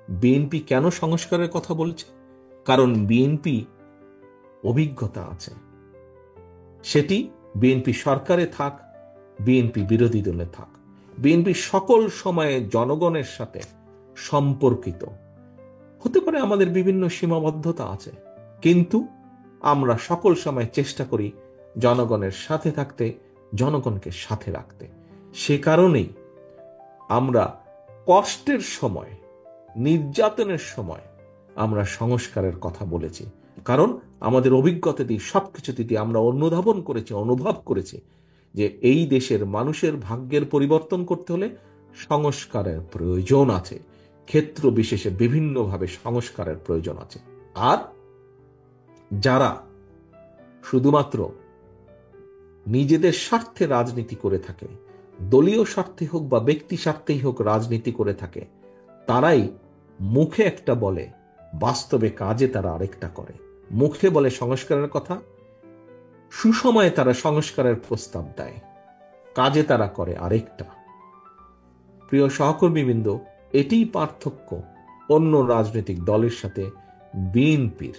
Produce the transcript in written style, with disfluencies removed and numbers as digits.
BNP কেন সংস্কারের কথা বলছে? কারণ বিএনপি অভিজ্ঞতা আছে। সেটি বিএনপি সরকারে থাক, বিএনপি বিরোধী দলে থাক, বিএনপি সকল সময়ে জনগণের সাথে সম্পর্কিত। হতে পারে আমাদের বিভিন্ন সীমাবদ্ধতা আছে, কিন্তু আমরা সকল সময় চেষ্টা করি জনগণের সাথে থাকতে, জনগণকে সাথে রাখতে। সে কারণেই আমরা কষ্টের সময়, নির্যাতনের সময় আমরা সংস্কারের কথা বলেছি। কারণ আমাদের অভিজ্ঞতা দিয়ে, সবকিছু দিয়ে আমরা অনুধাবন করেছি, অনুভব করেছি যে এই দেশের মানুষের ভাগ্যের পরিবর্তন করতে হলে সংস্কারের প্রয়োজন আছে। ক্ষেত্র বিশেষে বিভিন্নভাবে সংস্কারের প্রয়োজন আছে। আর যারা শুধুমাত্র নিজেদের স্বার্থে রাজনীতি করে থাকে, দলীয় স্বার্থে হোক বা ব্যক্তি স্বার্থেই হোক রাজনীতি করে থাকে, তারাই মুখে একটা বলে, বাস্তবে কাজে তারা আরেকটা করে। মুখে বলে সংস্কারের কথা, সুসময়ে তারা সংস্কারের প্রস্তাব দেয়, কাজে তারা করে আরেকটা। প্রিয় সহকর্মীবৃন্দ, এটিই পার্থক্য অন্য রাজনৈতিক দলের সাথে বিএনপির।